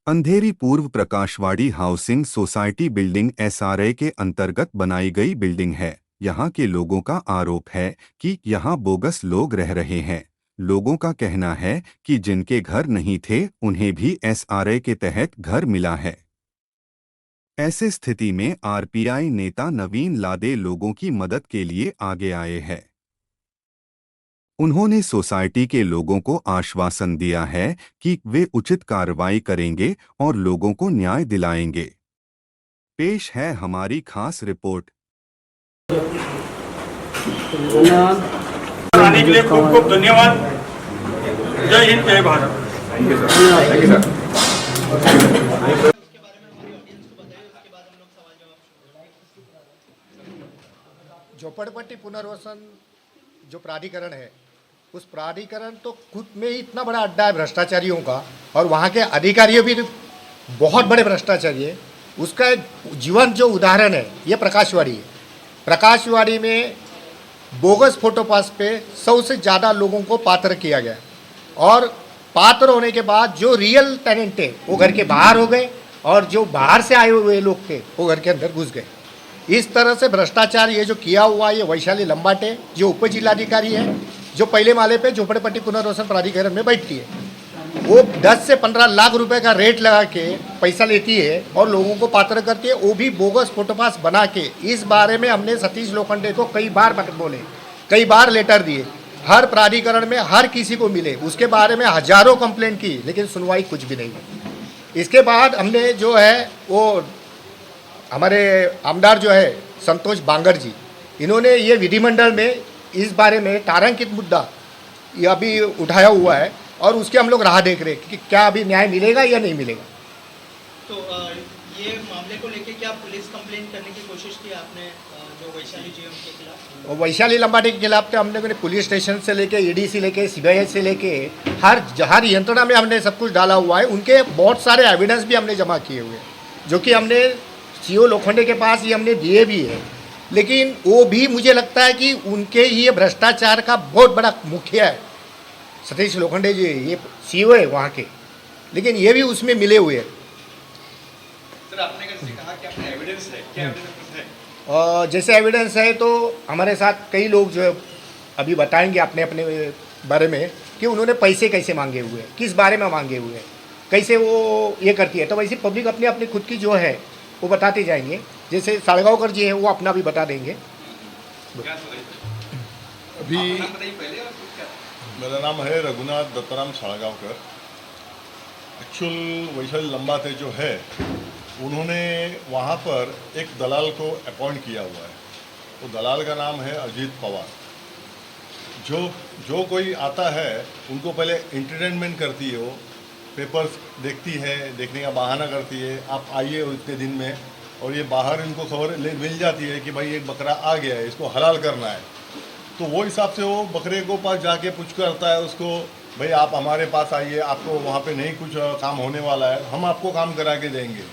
अंधेरी पूर्व प्रकाशवाड़ी housing society building SRA के अंतर्गत बनाई गई बिल्डिंग है। यहाँ के लोगों का आरोप है कि यहाँ बोगस लोग रह रहे हैं। लोगों का कहना है कि जिनके घर नहीं थे उन्हें भी एसआरए के तहत घर मिला है। ऐसे स्थिति में आरपीआई नेता नवीन लादे लोगों की मदद के लिए आगे आए हैं। उन्होंने सोसाइटी के लोगों को आश्वासन दिया है कि वे उचित कार्रवाई करेंगे और लोगों को न्याय दिलाएंगे। पेश है हमारी खास रिपोर्ट। आने के लिए खूब खूब धन्यवाद। जय हिंद, जय भारत। झोपड़पट्टी पुनर्वसन जो प्राधिकरण है, उस प्राधिकरण तो खुद में ही इतना बड़ा अड्डा है भ्रष्टाचारियों का, और वहाँ के अधिकारियों भी बहुत बड़े भ्रष्टाचारी है। उसका एक जीवंत जो उदाहरण है ये प्रकाशवाड़ी है। प्रकाशवाड़ी में बोगस फोटो पास पे 100 से ज़्यादा लोगों को पात्र किया गया, और पात्र होने के बाद जो रियल टेनेंट थे वो घर के बाहर हो गए, और जो बाहर से आए हुए लोग थे वो घर के अंदर घुस गए। इस तरह से भ्रष्टाचार ये जो किया हुआ ये वैशाली लंबाटे जो उप जिलाधिकारी है, जो पहले माले पे झोपड़पट्टी पुनर्वसन प्राधिकरण में बैठती है, वो 10 से 15 लाख रुपए का रेट लगा के पैसा लेती है और लोगों को पात्र करती है, वो भी बोगस फोटोपास बना के। इस बारे में हमने सतीश लोखंडे को कई बार बोले, कई बार लेटर दिए, हर प्राधिकरण में हर किसी को मिले, उसके बारे में हजारों कंप्लेंट की, लेकिन सुनवाई कुछ भी नहीं हुई। इसके बाद हमने जो है वो हमारे आमदार जो है संतोष बांगर जी, इन्होंने ये विधिमंडल में इस बारे में तारांकित मुद्दा ये अभी उठाया हुआ है, और उसके हम लोग राह देख रहे हैं कि क्या अभी न्याय मिलेगा या नहीं मिलेगा। तो ये मामले को लेके क्या पुलिस कंप्लेंट करने की कोशिश की आपने जो वैशाली जीएम के खिलाफ? और वैशाली लंबाटे के खिलाफ तो हमने पुलिस स्टेशन से लेके ईडी से लेके सीबीआई से लेके हर यंत्रणा में हमने सब कुछ डाला हुआ है। उनके बहुत सारे एविडेंस भी हमने जमा किए हुए हैं, जो कि हमने सीओ लोखंडे के पास ये हमने दिए भी है। लेकिन वो भी मुझे लगता है कि उनके ये भ्रष्टाचार का बहुत बड़ा मुखिया है सतीश लोखंडे जी, ये सीओ है वहाँ के, लेकिन ये भी उसमें मिले हुए हैं। सर, आपने कैसे कहा कि अपने एविडेंस है, क्या एविडेंस है? और जैसे एविडेंस है तो हमारे साथ कई लोग जो है अभी बताएंगे अपने अपने बारे में कि उन्होंने पैसे कैसे मांगे हुए हैं, किस बारे में मांगे हुए हैं, कैसे वो ये करती है। तो वैसे पब्लिक अपने अपने खुद की जो है वो बताते जाएंगे। जैसे साड़गांवकर जी है वो अपना भी बता देंगे। अभी मेरा नाम है रघुनाथ दत्ताराम साड़गांवकर। एक्चुअल वैशाली लंबाटे जो है उन्होंने वहाँ पर एक दलाल को अपॉइंट किया हुआ है। वो दलाल का नाम है अजीत पवार। जो कोई आता है उनको पहले एंटरटेनमेंट करती है, वो पेपर्स देखती है, देखने का बहाना करती है, आप आइए इतने दिन में, और ये बाहर इनको खबर मिल जाती है कि भाई एक बकरा आ गया है, इसको हलाल करना है। तो वो हिसाब से वो बकरे को पास जाके पूछ करता है उसको, भाई आप हमारे पास आइए, आपको वहाँ पे नहीं कुछ काम होने वाला है, हम आपको काम करा के देंगे।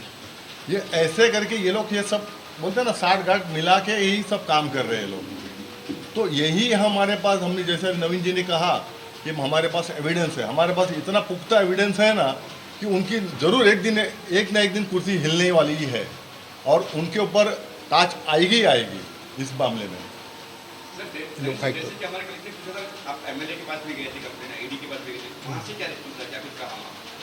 ये ऐसे करके ये लोग ये सब बोलते हैं ना, 60 गांठ मिला के यही सब काम कर रहे हैं लोग। तो यही हमारे पास, हमने जैसे नवीन जी ने कहा कि हमारे पास एविडेंस है, हमारे पास इतना पुख्ता एविडेंस है ना कि उनकी ज़रूर एक ना एक दिन कुर्सी हिलने वाली ही है, और उनके ऊपर ताज आएगी आएगी इस मामले में। जैसे कि हमारे कलेक्टर पूछा था, आप एमएलए के पास भी गए थे, कंप्लेन ईडी के पास भी गए थे, वहाँ से क्या रिस्पॉन्स है, क्या कुछ कहा?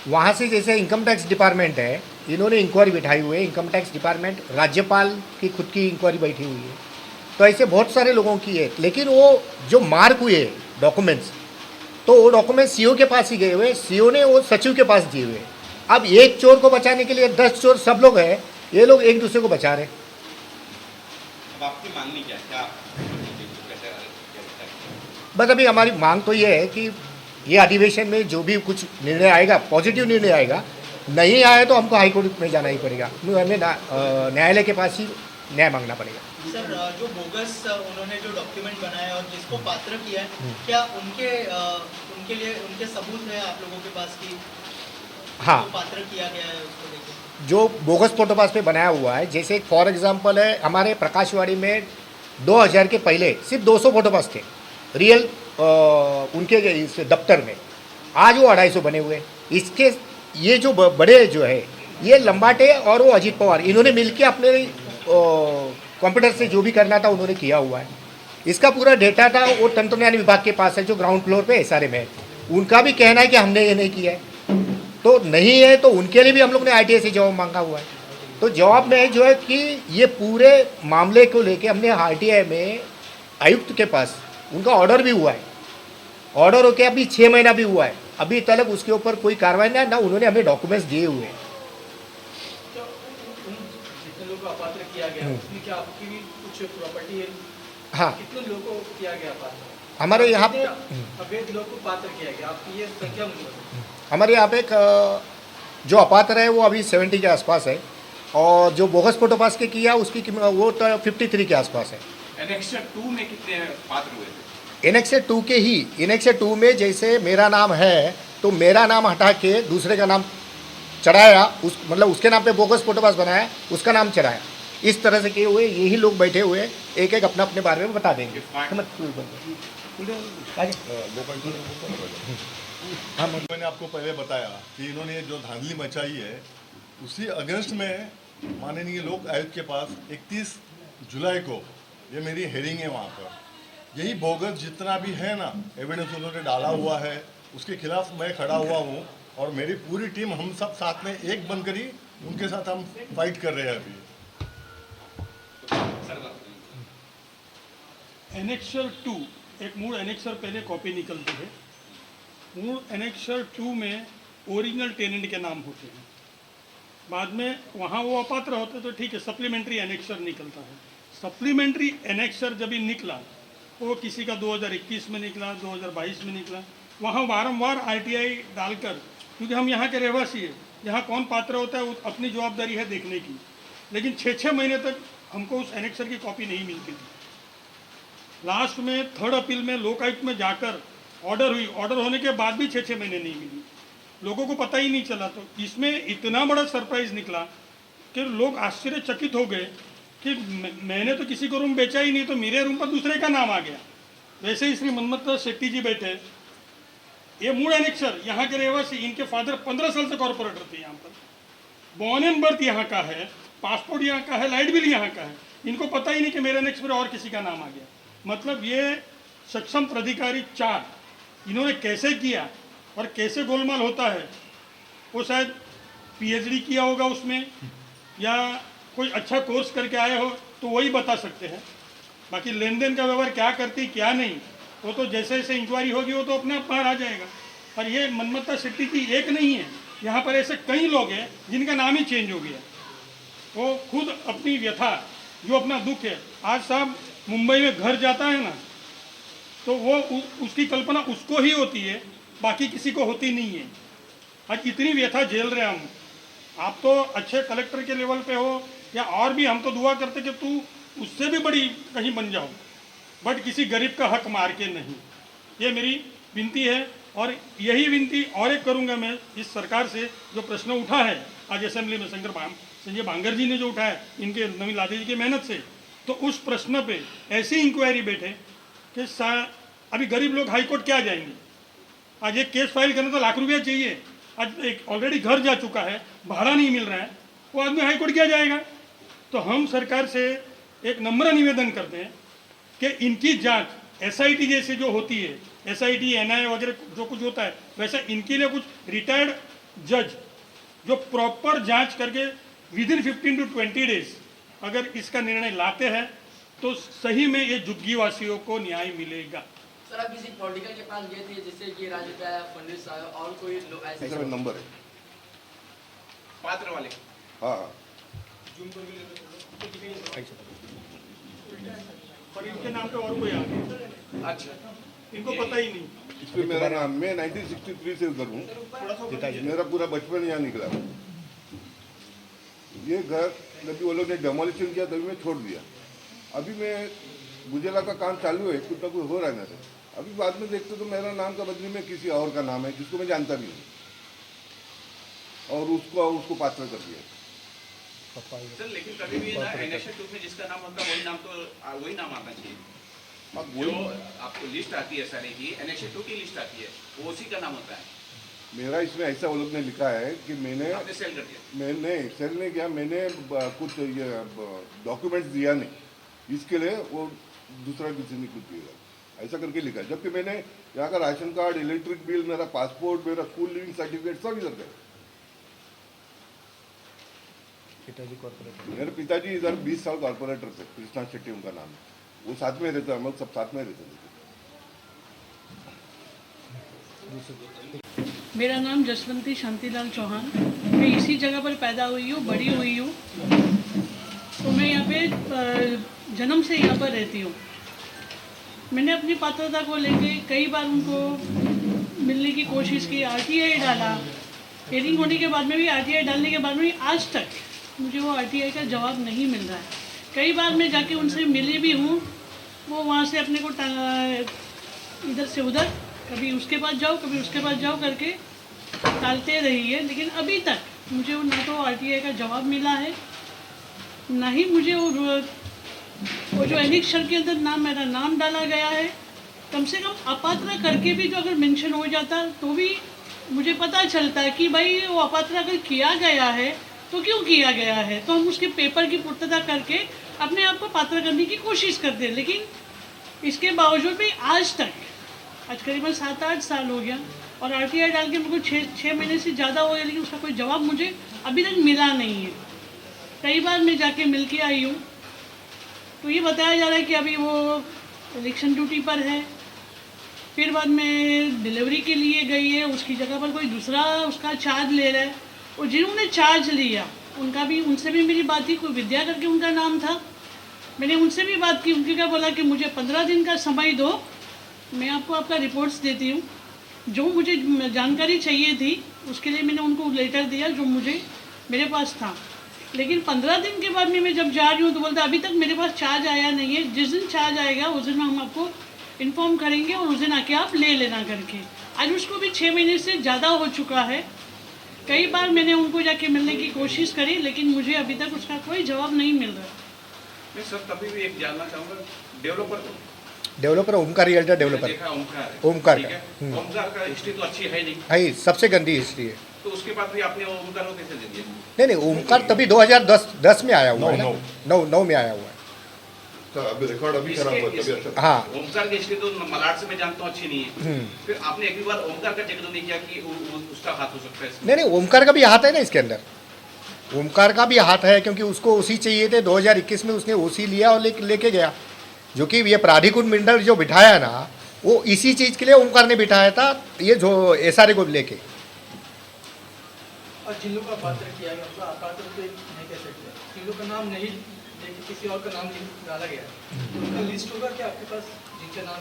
वहाँ से जैसे इनकम टैक्स डिपार्टमेंट है, इन्होंने इंक्वायरी बिठाई हुई है। इनकम टैक्स डिपार्टमेंट, राज्यपाल की खुद की इंक्वायरी बैठी हुई है। तो ऐसे बहुत सारे लोगों की है, लेकिन वो जो मार्क हुए डॉक्यूमेंट्स, तो वो डॉक्यूमेंट सीओ के पास ही गए हुए, सीओ ने वो सचिव के पास दिए हुए। अब एक चोर को बचाने के लिए 10 चोर सब लोग हैं, ये लोग एक दूसरे को बचा रहे। अब आपकी मांगनी क्या है? बस अभी हमारी मांग तो ये है कि ये अधिवेशन में जो भी कुछ निर्णय आएगा, पॉजिटिव निर्णय आएगा, नहीं आया तो हमको हाईकोर्ट में जाना ही पड़ेगा, हमें न्यायालय के पास ही न्याय मांगना पड़ेगा। सर, जो बोगस उन्होंने जो डॉक्यूमेंट बनाया और जिसको पात्र किया है, क्या उनके लिए उनके सबूत है आप लोगों के पास कि हाँ, पात्र किया गया है उसको लेकर? जो बोगस फोटोपास पे बनाया हुआ है, जैसे फॉर एग्जांपल है, हमारे प्रकाशवाड़ी में 2000 के पहले सिर्फ 200 फोटोपास थे रियल उनके इस दफ्तर में, आज वो 250 बने हुए हैं। इसके ये जो बड़े जो है ये लंबाटे और वो अजीत पवार इन्होंने मिलके अपने कंप्यूटर से जो भी करना था उन्होंने किया हुआ है। इसका पूरा डेटा था वो तंत्रज्ञान विभाग के पास है जो ग्राउंड फ्लोर पे एसआरएम है। उनका भी कहना है कि हमने ये नहीं किया है, तो नहीं है तो उनके लिए भी हम लोग ने आईटीआई से जवाब मांगा हुआ है। तो जवाब में जो है कि ये पूरे मामले को लेके हमने आरटीआई में आयुक्त के पास उनका ऑर्डर भी हुआ है, ऑर्डर होके अभी 6 महीना भी हुआ है, अभी तक उसके ऊपर कोई कार्रवाई नहीं, ना उन्होंने हमें डॉक्यूमेंट्स दिए हुए हैं। तो उन जितने लोगों को अपात्र किया गया उसमें क्या आपकी भी कुछ प्रॉपर्टी है? हाँ, कितने लोगों को किया गया अपात्र? हमारे यहाँ कितने अवैध लोगों को पात्र किया गया, आपकी ये संख्या मुझे बताइए। हमारे यहाँ पे जो अपात्र है वो अभी 70 के आसपास है, और जो बोगस फोटो पास के किया उसकी वो तो 53 के आसपास है। एनेक्सर 2 में कितने पात्र हुए थे? एनेक्सर 2 के ही, एनेक्सर 2 में जैसे मेरा नाम है तो मेरा नाम हटा के दूसरे का नाम चढ़ाया, उस मतलब उसके नाम पे बोगस फोटो पास बनाया, उसका नाम चढ़ाया, इस तरह से किए हुए यही लोग बैठे हुए एक एक अपना अपने बारे में बता देंगे। हाँ, मैंने आपको पहले बताया कि इन्होंने जो धांधली मचाई है उसी अगेंस्ट में माननीय लोक आयुक्त के पास 31 जुलाई को ये मेरी हेयरिंग है वहाँ पर। यही बोगस जितना भी है ना एविडेंस उन्होंने डाला हुआ है उसके खिलाफ मैं खड़ा हुआ हूँ, और मेरी पूरी टीम हम सब साथ में एक बनकर ही उनके साथ हम फाइट कर रहे हैं अभी। एनेक्सर 2 एक मूल एनेक्सर पहले कॉपी निकलती है। मूल एनेक्सर 2 में ओरिजिनल टेनेंट के नाम होते हैं, बाद में वहाँ वो अपात्र होते तो ठीक है, सप्लीमेंट्री एनेक्सर निकलता है। सप्लीमेंट्री एनेक्सर जब ही निकला वो किसी का 2021 में निकला, 2022 में निकला, वहाँ बारंबार आरटीआई डालकर, क्योंकि हम यहाँ के रहवासी हैं, यहाँ कौन पात्र होता है अपनी जवाबदारी है देखने की, लेकिन 6-6 महीने तक हमको उस एनेक्सर की कॉपी नहीं मिलती थी। लास्ट में 3rd अपील में लोकायुक्त में जाकर ऑर्डर हुई, ऑर्डर होने के बाद भी 6-6 महीने नहीं मिली, लोगों को पता ही नहीं चला। तो इसमें इतना बड़ा सरप्राइज निकला कि लोग आश्चर्यचकित हो गए कि मैंने तो किसी को रूम बेचा ही नहीं, तो मेरे रूम पर दूसरे का नाम आ गया। वैसे ही श्री मनमथ शेट्टी जी बैठे, ये मूल एनेक्सर यहाँ के रहवासी, इनके फादर 15 साल से कॉर्पोरेटर थे यहाँ पर, बॉर्न एंड बर्थ यहाँ का है, पासपोर्ट यहाँ का है, लाइट बिल यहाँ का है, इनको पता ही नहीं कि मेरे एनेक्स पर और किसी का नाम आ गया। मतलब ये सक्षम प्राधिकारी 4 इन्होंने कैसे किया और कैसे गोलमाल होता है, वो शायद पीएचडी किया होगा उसमें, या कोई अच्छा कोर्स करके आए हो तो वही बता सकते हैं। बाकी लेन देन का व्यवहार क्या करती क्या नहीं, वो तो जैसे जैसे इंक्वायरी होगी वो तो अपने आप बाहर आ जाएगा। और ये मनमथा शेट्टी की एक नहीं है, यहाँ पर ऐसे कई लोग हैं जिनका नाम ही चेंज हो गया। वो खुद अपनी व्यथा, जो अपना दुख है, आज साहब मुंबई में घर जाता है ना, तो वो उसकी कल्पना उसको ही होती है, बाकी किसी को होती नहीं है। आज इतनी व्यथा झेल रहे हम, आप तो अच्छे कलेक्टर के लेवल पे हो या और भी, हम तो दुआ करते कि तू उससे भी बड़ी कहीं बन जाओ, बट किसी गरीब का हक मार के नहीं। ये मेरी विनती है, और यही विनती और एक करूँगा मैं इस सरकार से, जो प्रश्न उठा है आज असेंबली में संजय बांगर जी ने जो उठाया इनके नवीन लादे जी की मेहनत से, तो उस प्रश्न पे ऐसी इंक्वायरी बैठे कि अभी गरीब लोग हाई कोर्ट क्या जाएंगे। आज एक केस फाइल करने तो लाख रुपया चाहिए, आज एक ऑलरेडी घर जा चुका है, भाड़ा नहीं मिल रहा है, वो आदमी हाई कोर्ट क्या जाएगा। तो हम सरकार से एक नम्र निवेदन करते हैं कि इनकी जांच एसआईटी जैसे जो होती है, एसआईटी एनआईए वगैरह जो कुछ होता है, वैसे इनके लिए कुछ रिटायर्ड जज जो प्रॉपर जांच करके विदिन 15 to 20 डेज अगर इसका निर्णय लाते हैं तो सही में ये झुग्गी वासियों को न्याय मिलेगा। सर, आप किसी पॉलिटिकल के पास गए थे, जैसे कि राजद फडणवीस साहब और कोई लोग ऐसे? सर नंबर है पात्र वाले? हाँ, और इनके नाम पे और कोई आ गया, अच्छा, इनको पता ही नहीं। इस पे मेरा नाम, मैं 1963 से उधर हूँ, मेरा पूरा बचपन यहाँ निकला। ये घर जब वो लोग ने डेमोलिशन किया तभी मैं छोड़ दिया। अभी मैं गुजेला का काम चालू है, कुछ ना कुछ हो रहा है मेरे। अभी बाद में देखते तो मेरा नाम का बदले में किसी और का नाम है जिसको मैं जानता भी नहीं, और उसको पात्र कर दिया। सर लेकिन कभी भी ना एनेक्सर 2 में जिसका नाम होता है वही नाम आना चाहिए। जो आपको लिस्ट आती है सारे की, एनेक्सर 2 की लिस्ट आती है, वो उसी का नाम होता है। मेरा इसमें ऐसा वो लोग ने लिखा है कि मैंने सेल कर दिया। मैंने सेल नहीं किया, मैंने कुछ ये डॉक्यूमेंट्स दिया नहीं, इसके लिए वो दूसरा किसी ने कुछ दिया ऐसा करके लिखा है। जबकि मैंने यहाँ का राशन कार्ड, इलेक्ट्रिक बिल, मेरा पासपोर्ट, मेरा स्कूल लिविंग सर्टिफिकेट सब इधर गए। पिताजी कॉर्पोरेट मेरे पिताजी इधर 20 साल कॉर्पोरेटर थे, कृष्णा शेट्टी उनका नाम है, वो साथ में रहते, हम लोग सब साथ में रहते थे। मेरा नाम जसवंती शांतिलाल चौहान, मैं इसी जगह पर पैदा हुई हूँ, बड़ी हुई हूँ। तो मैं यहाँ पे जन्म से यहाँ पर रहती हूँ। मैंने अपनी पात्रता को लेके कई बार उनको मिलने की कोशिश की, आरटीआई डाला। हियरिंग होने के बाद में भी, आरटीआई डालने के बाद में भी आज तक मुझे वो आरटीआई का जवाब नहीं मिल रहा है। कई बार मैं जाके उनसे मिली भी हूँ, वो वहाँ से अपने को इधर से उधर, कभी उसके पास जाओ कभी उसके पास जाओ करके टालते रही है। लेकिन अभी तक मुझे ना तो आरटीआई का जवाब मिला है, ना ही मुझे वो जो एनेक्सर के अंदर मेरा नाम डाला गया है। कम से कम अपात्र करके भी जो अगर मेंशन हो जाता तो भी मुझे पता चलता कि भाई वो अपात्र अगर किया गया है तो क्यों किया गया है, तो हम उसके पेपर की पूर्तता करके अपने आप को पात्र करने की कोशिश करते हैं। लेकिन इसके बावजूद भी आज करीबन 7-8 साल हो गया और आरटीआई डाल के मुझको 6 महीने से ज़्यादा हो गया, लेकिन उसका कोई जवाब मुझे अभी तक मिला नहीं है। कई बार मैं जाके मिल के आई हूँ, तो ये बताया जा रहा है कि अभी वो इलेक्शन ड्यूटी पर है। फिर बाद में डिलीवरी के लिए गई है, उसकी जगह पर कोई दूसरा उसका चार्ज ले रहा है। और जिन्होंने चार्ज लिया उनसे भी मेरी बात थी, कोई विद्या करके उनका नाम था। मैंने उनसे भी बात की, उनके क्या बोला कि मुझे 15 दिन का समय दो, मैं आपको आपका रिपोर्ट्स देती हूँ। जो मुझे जानकारी चाहिए थी उसके लिए मैंने उनको लेटर दिया जो मेरे पास था। लेकिन 15 दिन के बाद में मैं जब जा रही हूँ तो बोलता अभी तक मेरे पास चार्ज आया नहीं है, जिस दिन चार्ज आएगा उस दिन हम आपको इन्फॉर्म करेंगे और उस दिन आके आप ले लेना करके। आज उसको भी 6 महीने से ज़्यादा हो चुका है। कई बार मैंने उनको जाके मिलने की कोशिश करी, लेकिन मुझे अभी तक उसका कोई जवाब नहीं मिल रहा। मैं सर तभी भी एक जानना चाहूँगा, डेवलपर ओमकार रियल्टर डेवलपर देखा ओमकार है, ओमकार ठीक का। है। ओमकार का हिस्ट्री तो अच्छी है नहीं, भाई सबसे गंदी हिस्ट्री है। तो उसके बाद भी आपने ओमकार को कैसे दे दिया? नहीं ओमकार तभी 2010 में आया हुआ है ना, 9 में आया हुआ है। तो अभी रिकॉर्ड अभी खराब हुआ, तभी अच्छा। हाँ ओमकार की हिस्ट्री तो मलाड से मैं जानता हूँ अच्छी नहीं है। फिर आपने एक भी बार ओमकार का जिक्र नहीं किया कि उसका हाथ हो सकता है इसमें? नहीं ओमकार का भी हाथ है ना इसके अंदर, ओमकार का भी हाथ है, क्योंकि उसको ओसी चाहिए थे। 2021 में उसने ओसी लिया और लेके गया, जो कि ये प्राधिकृत मंडल जो बिठाया ना, वो इसी चीज़ के लिए ओमकार ने बिठाया था, ये जो SRA को लेके। और जिन लोगों का पात्र किया गया मतलब अपात्र तो नहीं कह सकते, जिन लोगों का नाम नहीं लेकिन किसी और का नाम डाला गया, उनका लिस्ट होगा क्या आपके पास जिनके नाम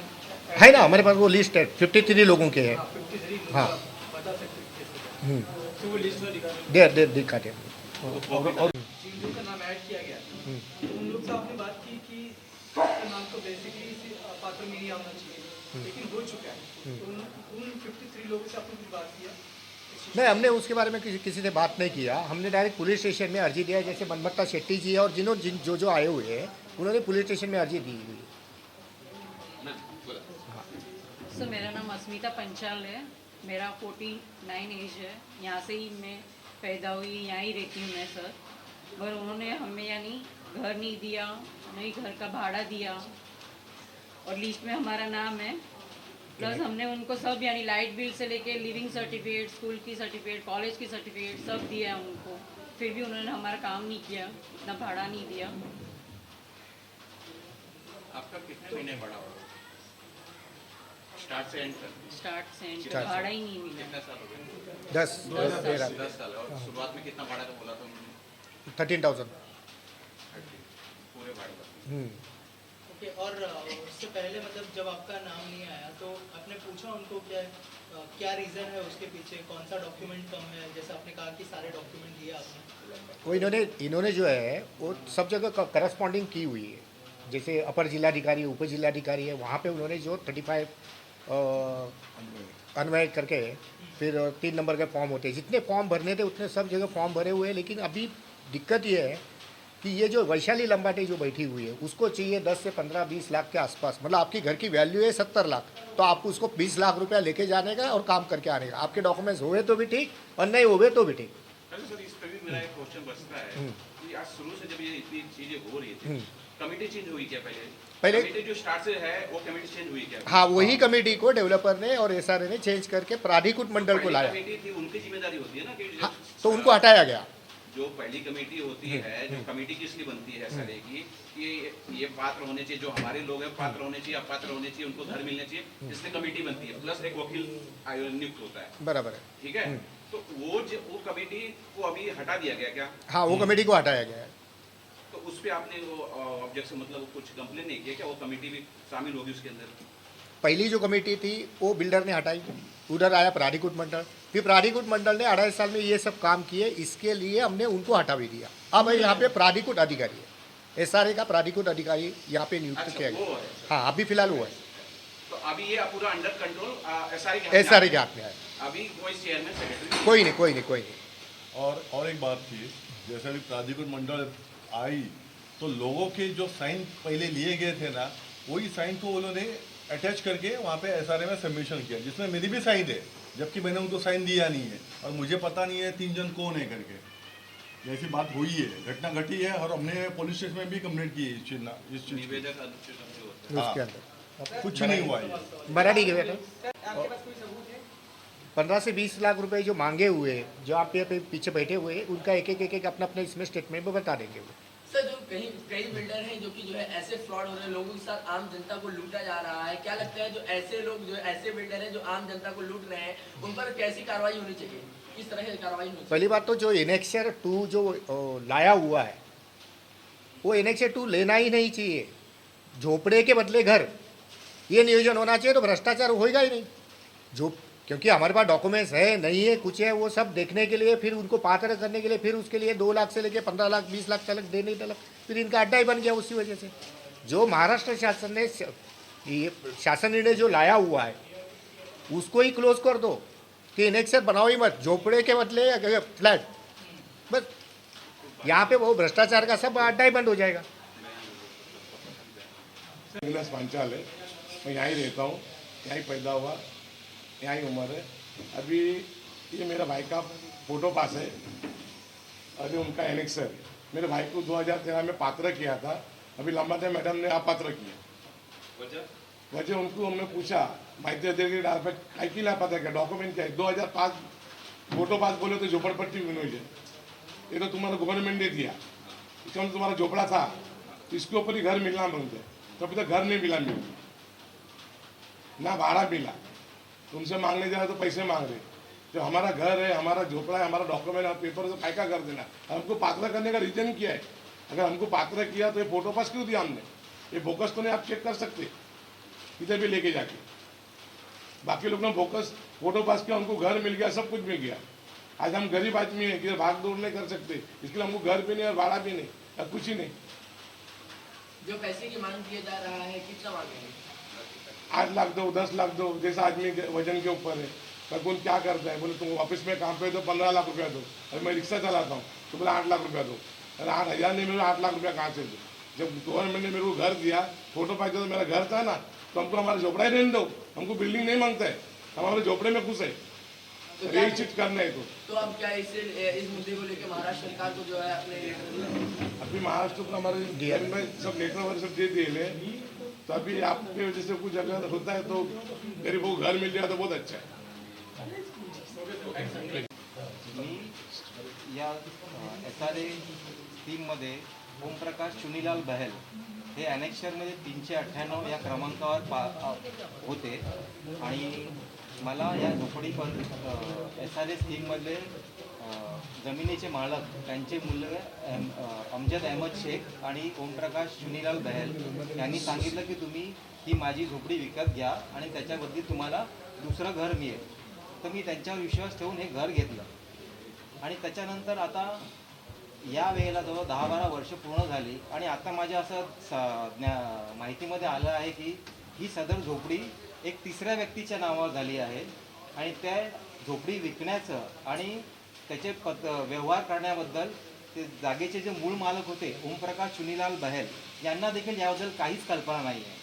है ना? हमारे पास वो लिस्ट है, 53 लोगों के है। 53 हाँ। बता सकते हैं तो वो लिस्ट में दिखाते हैं। जिन लोगों का नाम ऐड किया गया तो उन लोग से आपने बात की कि उसका नाम तो बेसिकली पात्र में नहीं आना चाहिए, लेकिन हो चुका है, तो उन 53 लोगों से आपने कुछ बात किया? नहीं, हमने उसके बारे में किसी से बात नहीं किया। हमने डायरेक्ट पुलिस स्टेशन में अर्जी दिया, जैसे मनमत्ता शेट्टी जी है और जो आए हुए हैं उन्होंने पुलिस स्टेशन में अर्जी दी हुई है। सर मेरा नाम अस्मिता पंचाल है, मेरा 49 एज है। यहाँ से ही मैं पैदा हुई, यहाँ ही रहती हूँ मैं सर। पर उन्होंने हमें यानी घर नहीं दिया, नहीं घर का भाड़ा दिया, और लिस्ट में हमारा नाम है। प्लस हमने उनको सब यानी लाइट बिल से लेके लिविंग सर्टिफिकेट, स्कूल की सर्टिफिकेट, कॉलेज की सर्टिफिकेट सब दिया है उनको, फिर भी उन्होंने हमारा काम नहीं किया, ना भाड़ा नहीं दिया। आपका कितने महीने बड़ा हुआ स्टार्ट से एंड तक? स्टार्ट से एंड तक भाड़ा ही नहीं मिला। कितना साल हो गया? 10 साल। और शुरुआत में कितना भाड़ा का बोला था? 13,000। पूरे भाड़े का। ओके, और उससे पहले मतलब जब आपका नाम नहीं आया तो आपने पूछा उनको क्या रीज़न है उसके पीछे, कौन सा डॉक्यूमेंट कम है? जैसे आपने कहा कि सारे डॉक्यूमेंट दिए आपने, वो इन्होंने जो है वो सब जगह करस्पॉन्डिंग की हुई है। जैसे अपर जिलाधिकारी, उप जिलाधिकारी है, वहाँ पे उन्होंने जो 35 अन्वय करके फिर 3 नंबर के फॉर्म होते हैं, जितने फॉर्म भरने थे उतने सब जगह फॉर्म भरे हुए हैं। लेकिन अभी दिक्कत ये है कि ये जो वैशाली लंबाटे जो बैठी हुई है उसको चाहिए 10 से 15-20 लाख के आसपास, मतलब आपकी घर की वैल्यू है 70 लाख, तो आपको उसको 20 लाख रुपया लेके जाने का और काम करके आने का। आपके डॉक्यूमेंट्स हुए तो भी ठीक और नहीं हुए तो भी ठीक। सर इस पर भी मेरा एक क्वेश्चन बचता है कि आज शुरू से जब ये इतनी चीजें हो रही थी, कमेटी चेंज हुई क्या पहले कमेटी जो स्टार्ट से है वो कमेटी चेंज हुई क्या? हाँ, वही कमेटी को डेवलपर ने और एसआरए ने चेंज करके प्राधिकृत मंडल को लाया। कमेटी थी उनकी जिम्मेदारी होती है ना कि हाँ, तो उनको हटाया गया। जो पहली कमेटी होती है, जो कमेटी किस लिए बनती है सर की, ये पात्र होने चाहिए, जो हमारे लोग हैं पात्र होने चाहिए, अपात्र होने चाहिए, उनको घर मिलने चाहिए, इसलिए कमेटी बनती है, प्लस एक वकील नियुक्त होता है। बराबर है, ठीक है। तो वो कमेटी को अभी हटा दिया गया क्या? हाँ, वो कमेटी को हटाया गया है। तो उस पर आपने वो ऑब्जेक्शन मतलब कुछ कंप्लेन नहीं किया क्या? वो कमेटी भी शामिल होगी उसके अंदर? पहली जो कमेटी थी वो बिल्डर ने हटाई, उधर आया प्राधिकृत मंडल, फिर प्राधिकृत मंडल ने 2.5 साल में ये सब काम किए, इसके लिए हमने उनको हटा भी दिया। अब यहाँ पे प्राधिकृत अधिकारी है, एसआरए का प्राधिकृत अधिकारी यहाँ पे नियुक्त किया गया। हाँ, अभी फिलहाल वो है। तो अभी ये पूरा अंडर कंट्रोल एसआरए के हाथ में है। अभी कोई चेयरमैन सेक्रेटरी कोई नहीं। और एक बात थी, जैसे अभी प्राधिकृत मंडल आई तो लोगों के जो साइन पहले लिए गए थे ना, वही साइन को उन्होंने अटैच करके वहाँ पे एसआरए में सबमिशन किया, जिसमें मेरी भी साइन है, जबकि मैंने उनको साइन दिया नहीं है और मुझे पता नहीं है 3 जन कौन है करके। ऐसी बात हुई है, घटना घटी है और हमने पुलिस स्टेशन में भी कंप्लेंट की है इस चीज़ निवेदक उसके अंदर कुछ नहीं हुआ है। मराठी के बेटे 15 से 20 लाख रुपए जो मांगे हुए, जो आप पे पीछे बैठे हुए, उनका एक अपना इसमें स्टेटमेंट में बता देंगे वो। सर, जो कई बिल्डर हैं जो कि जो है ऐसे फ्रॉड हो रहे हैं, लोगों के साथ आम जनता को लूटा जा रहा है, क्या लगता है जो ऐसे लोग जो ऐसे बिल्डर हैं जो आम जनता को लूट रहे हैं, उन पर कैसी कार्रवाई होनी चाहिए, किस तरह की कार्रवाई होनी चाहिए? पहली बात तो जो एनेक्सर 2 जो लाया हुआ है, वो एनेक्सर 2 लेना ही नहीं चाहिए। झोपड़े के बदले घर, ये नियोजन होना चाहिए, तो भ्रष्टाचार होएगा ही नहीं। जो क्योंकि हमारे पास डॉक्यूमेंट्स है नहीं है कुछ है, वो सब देखने के लिए, फिर उनको पात्र करने के लिए, फिर उसके लिए 2 लाख से लेके 15 लाख 20 लाख तक देने तक, फिर इनका अड्डा ही बन गया उसी वजह से। जो महाराष्ट्र शासन ने ये शासन निर्णय जो लाया हुआ है उसको ही क्लोज कर दो कि एनेक्सर बनाओ ही मत, झोपड़े के बदले फ्लैट, बस यहाँ पे वो भ्रष्टाचार का सब अड्डा ही बंद हो जाएगा। पांचाल है, मैं यहाँ ही रहता हूँ, यहाँ ही पैदा हुआ, यहाँ ही उम्र है। अभी ये मेरा भाई का फोटो पास है, अभी उनका एनेक्सर। मेरे भाई को 2013 में पात्र किया था, अभी लंबाटे मैडम ने अपात्र किया। वजह उनको हमने पूछा, भाई काय की लापात्र किया, डॉक्यूमेंट क्या है? 2005 फोटो पास बोले तो झोपड़पट्टी बनवाई, ये तो तुम्हारा गवर्नमेंट ने दिया, इसमें तुम्हारा झोपड़ा था, इसके ऊपर ही घर मिलना मांगते, तो अभी तक घर नहीं मिला, ना भाड़ा मिला। तुमसे मांगने जाए तो पैसे मांग रहे, जो हमारा घर है, हमारा झोपड़ा है, हमारा डॉक्यूमेंट है, पेपर से काय कर देना। हमको पात्र करने का रीजन क्या है? अगर हमको पात्र किया तो ये फोटो पास क्यों दिया हमने? ये बोकस तो नहीं, आप चेक कर सकते किधर भी लेके जाके। बाकी लोग ने बोकस फोटो पास किया, हमको घर मिल गया, सब कुछ मिल गया। आज हम गरीब आदमी है, किधर भाग दौड़ नहीं कर सकते, इसके लिए हमको घर भी नहीं और भाड़ा भी नहीं और कुछ ही नहीं। जो पैसे की मांग किया जा रहा है, कितना मांगेंगे? 8 लाख दो, 10 लाख दो, जैसा आदमी के वजन के ऊपर है। कौन क्या करता है, बोले तुम ऑफिस में काम पे दो 15 लाख रुपया दो, और मैं रिक्शा चलाता हूँ तो बोला 8 लाख रुपया दो, अरे 8,000 नहीं मिले, 8 लाख रुपया कहाँ से दो? जब गवर्नमेंट ने मेरे को घर दिया, फोटो पास तो मेरा घर था ना, तो हमको हमारा झोपड़ा ही रहने दो, हमको बिल्डिंग नहीं मांगता है, हम हमारे झोपड़े में खुश है, यही चीज करना है। तो अब क्या इस मुद्दे को लेकर महाराष्ट्र सरकार को जो है अपने अभी महाराष्ट्र को हमारे में सब लेटर वगैरह सब दे दिए, तो अभी आपके वजह से कुछ अगर होता है तो गरीबों को घर मिल जाए तो बहुत अच्छा है। या एसआरए टीममध्ये ओमप्रकाश चुनीलाल बहल हे ॲनेक्शरमध्ये 398 या क्रमांकावर होते आणि मला या झोपडी पण एसआरए स्कीममधले जमिनीचे मालक त्यांचे मुलगा अमजद अहमद शेख आणि ओमप्रकाश चुनीलाल बहल यांनी सांगितलं की तुम्ही ही माझी झोपडी विकत घ्या आणि त्याच्याबद्दल तुम्हाला दुसरं घर मिळेल। तर मी त्यांच्यावर विश्वास ठेवून हे घर घेतलं आणि त्याच्यानंतर आता या वेळेला जवळ 10-12 वर्ष पूर्ण झाली आणि आता माझ्या असं माहितीमध्ये आलं आहे की ही सदर झोपडी एक तिसऱ्या व्यक्तीच्या नावावर झाली आहे आणि त्या झोपडी विकण्याचं आणि त्याचे व्यवहार करण्याबद्दल ते जागेचे जे मूळ मालक होते ओमप्रकाश चुनीलाल बहेल यांना देखील याबद्दल काहीच कल्पना नाही आहे.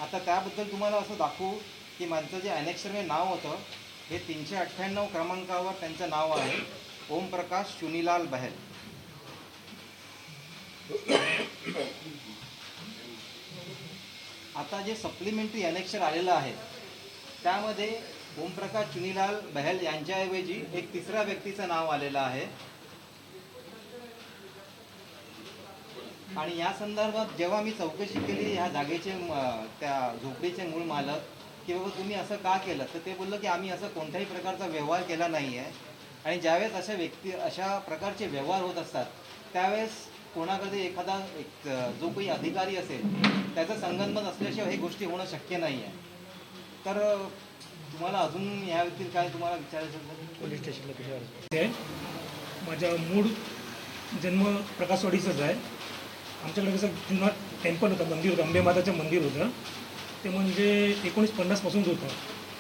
आता त्याबद्दल तुम्हाला असं दाखवू की माझं जे ॲनेक्शरमध्ये नाव होतं हे 398 क्रमांकावर त्यांचं नाव आहे ओमप्रकाश चुनीलाल बहेल. आता जे सप्लिमेंटरी ॲनेक्शर आलेलं आहे त्यामध्ये ओमप्रकाश चुनीलाल बहेल यांच्याऐवजी एक तिसऱ्या व्यक्तीचं नाव आलेलं आहे. आणि या संदर्भात जेव्हा मी चौकशी केली ह्या जागेचे त्या झोपडीचे मूळ मालक की बाबा तुम्ही असं का केलं, तर ते बोललं की आम्ही असं कोणत्याही प्रकारचा व्यवहार केला नाही आहे. आणि ज्यावेळेस अशा प्रकारचे व्यवहार होत असतात त्यावेळेस कोणाकडे एखादा जो काही अधिकारी असेल त्याचं संगनमत असल्याशिवाय हे गोष्टी होणं शक्य नाही आहे. तर तुम्हाला अजून यावरील काय तुम्हाला विचारायचं असेल? पोलीस स्टेशनला माझा मूळ जन्म प्रकाशवाडीचाच आहे. आमच्याकडे कसं जुना टेम्पल होतं, मंदिर होतं, अंबे माताचं मंदिर होतं. ते म्हणजे 1950 पासूनच होतं.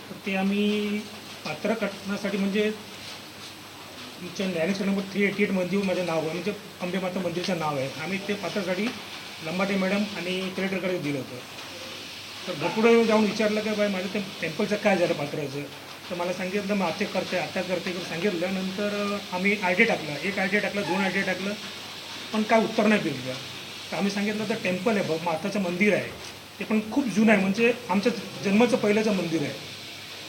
तर ते आम्ही पात्र करण्यासाठी म्हणजे आमच्या न्यायालय नंबर 388 मध्ये माझं नाव आहे, म्हणजे अंबे माता मंदिरचं नाव आहे. आम्ही ते पात्रासाठी लंबाटे मॅडम आणि कलेक्टरकडे दिलं होतं. तर भरपूर जाऊन विचारलं की बाई माझं ते टेम्पलचं काय झालं पात्राचं. तर मला सांगितलं मग आता करते सांगितलं. नंतर आम्ही आयडी टाकलं, 1 आयडी टाकलं, 2 आयडी टाकलं, पण काय उत्तर नाही दिलं. तर आम्ही सांगितलं तर टेम्पल आहे बघ, माताचं मंदिर आहे, ते पण खूप जुनं आहे, म्हणजे आमच्या जन्माचं पहिल्याचं मंदिर आहे.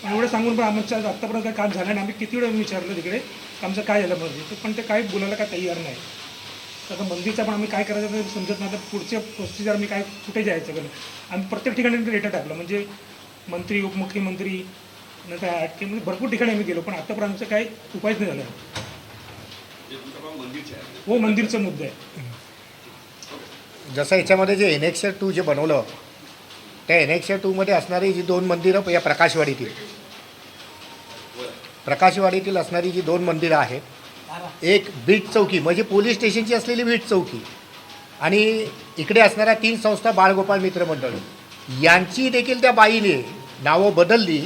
पण एवढं सांगून पण आमच्या आत्तापर्यंत काही काम झालं नाही. आम्ही किती वेळा विचारलं तिकडे आमचं काय झालं मंदिर, पण ते काही बोलायला काय तयार नाही. तर आता मंदिरचं पण आम्ही काय करायचं ते समजत नाही. तर पुढचे प्रोसिजर आम्ही काय कुठे जायचं बरं. आम्ही प्रत्येक ठिकाणी लेटर टाकलं, म्हणजे मंत्री, उपमुख्यमंत्री, नंतर आठ म्हणजे भरपूर ठिकाणी आम्ही गेलो, पण आत्तापर्यंत आमचं काही उपायच नाही झाला. हो, मंदिरचा मुद्दा आहे. जसं याच्यामध्ये जे एनेक्सर 2 जे बनवलं त्या एनेक्सर 2मध्ये असणारी जी 2 मंदिरं या प्रकाशवाडीतील असणारी जी 2 मंदिरं आहेत, एक बीट चौकी म्हणजे पोलीस स्टेशनची असलेली बीट चौकी आणि इकडे असणाऱ्या 3 संस्था बाळगोपाळ मित्र मंडळ यांची देखील त्या बाईने नावं बदलली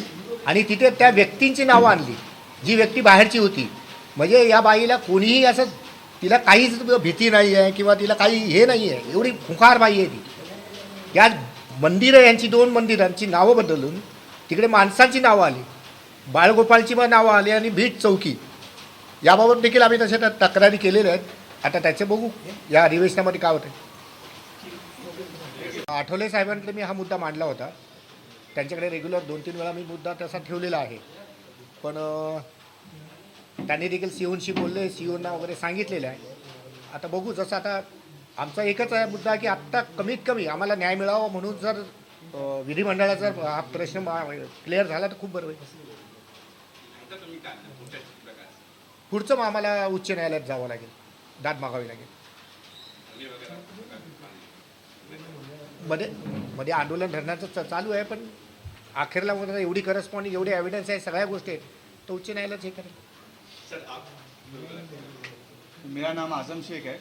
आणि तिथे त्या व्यक्तींची नावं आणली जी व्यक्ती बाहेरची होती. म्हणजे या बाईला कोणीही असं तिला काहीच भीती नाही आहे किंवा तिला काही हे नाही आहे, एवढी खुंखार बाई आहे ती. या मंदिरं यांची 2 मंदिरांची नावं बदलून तिकडे माणसांची नावं आली, बाळगोपाळची पण नावं आली आणि भीट चौकी याबाबत देखील आम्ही तशा तक्रारी केलेल्या आहेत. आता त्याचे बघू या अधिवेशनामध्ये काय होतं. आठवले साहेबांकडे मी हा मुद्दा मांडला होता, त्यांच्याकडे रेग्युलर 2-3 वेळा मी मुद्दा तसा ठेवलेला आहे. पण त्यांनी देखील सीओनशी बोलले, सीओना वगैरे सांगितलेलं आहे. आता बघू, जसं आता आमचा एकच आहे मुद्दा की आत्ता कमीत कमी आम्हाला न्याय मिळावा म्हणून जर विधिमंडळाचा हा प्रश्न क्लिअर झाला तर खूप बरं होईल. पुढचं मग आम्हाला उच्च न्यायालयात जावं लागेल, दाद मागावी लागेल. मध्ये आंदोलन धरण्याचं चालू आहे, पण अखेरला वगैरे एवढी करस्पॉन्डिंग, एवढे एव्हिडन्स आहे, सगळ्या गोष्टी आहेत, तर उच्च न्यायालयात हे करेल. मेरा नाम आजम शेख है.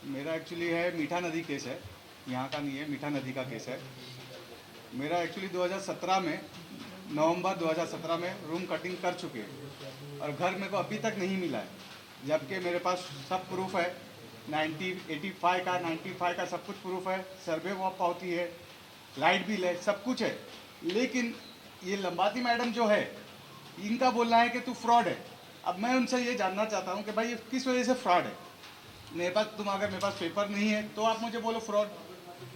मेरा एक्चुअली है मीठा नदी केस है, यहाँ का नहीं है, मीठा नदी का केस है. मेरा एक्चुअली 2017 में नवंबर 2017 में रूम कटिंग कर चुके हैं और घर मेरे को अभी तक नहीं मिला है, जबकि मेरे पास सब प्रूफ है. 95 का सब कुछ प्रूफ है, सर्वे वो पावती है, लाइट बिल है, सब कुछ है. लेकिन ये लंबाती मैडम जो है इनका बोलना है कि तू फ्रॉड है. अब मैं उनसे ये जानना चाहता हूँ कि भाई ये किस वजह से फ्रॉड है. मेरे पास पेपर नहीं है तो आप मुझे बोलो फ्रॉड.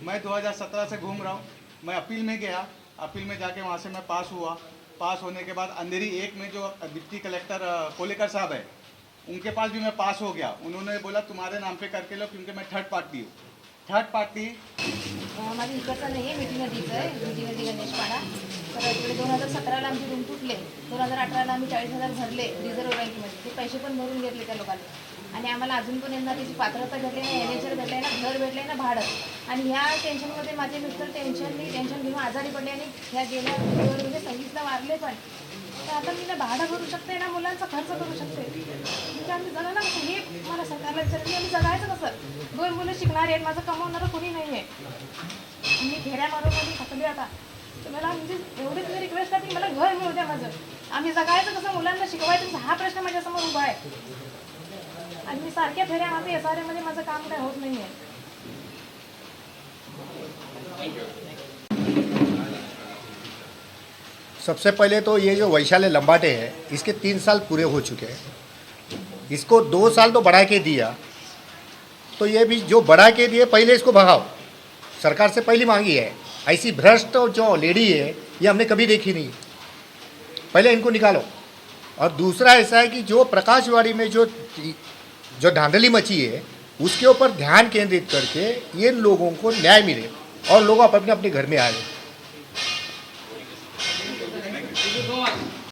मैं 2017 से घूम रहा हूँ. मैं अपील में गया, अपील में जाके वहाँ से मैं पास हुआ. पास होने के बाद अंधेरी 1 में जो डिप्टी कलेक्टर कोलेकर साहब है उनके पास भी मैं पास हो गया. उन्होंने बोला तुम्हारे नाम पे करके लो, क्योंकि मैं थर्ड पार्टी हूँ. थर्ड पार्टी माझं इकडचं नाही आहे, मिठी नदीचं आहे, मिठी नदी गणेशपाडा. तर इकडे 2017ला आमचे रूम तुटले, 2018ला आम्ही 40,000 भरले रिझर्व्ह बँकेमध्ये, ते पैसे पण भरून घेतले त्या लोकांनी. आणि आम्हाला अजून पण यांना त्याची पात्रता भेटली नाही, एनएचआर भेटले ना, घर भेटले ना, भाडं. आणि ह्या टेन्शनमध्ये माझे मिस्टर टेन्शन घेऊन आजारी पडले आणि ह्या गेल्या 26ला वारले पण. तर आता मी ना भाडं भरू शकते ना, मुलांचा खर्च करू शकते, म्हणजे आम्ही जगा ना कसं, हे मला सरकारला विचारलं आम्ही जगायचं कसं. 2 मुलं शिकणारे आहेत, माझं कमवणारं कोणी नाही आहे, मी घेऱ्या मारून आम्ही थकले. आता तर मला म्हणजे एवढी तुम्ही रिक्वेस्ट आहे की मला घर मिळू द्या माझं. आम्ही जगायचं कसं, मुलांना शिकवायचं कसं, हा प्रश्न माझ्यासमोर उभा आहे. आणि मी सारख्या फेऱ्या मारते SRA मध्ये, माझं काम काय होत नाही आहे. सबसे पहले तो ये जो वैशाली लंबाटे है, इसके 3 साल पूरे हो चुके हैं. इसको 2 साल तो बढ़ा के दिया, तो ये भी जो बढ़ा के दिए पहले इसको भगाओ. सरकार से पहली मांगी है. ऐसी भ्रष्ट जो लेडी है ये हमने कभी देखी नहीं. पहले इनको निकालो. और दूसरा ऐसा है कि जो प्रकाशवाड़ी में जो धांधली मची है उसके ऊपर ध्यान केंद्रित करके ये लोगों को न्याय मिले और लोग अपने अपने घर में आए.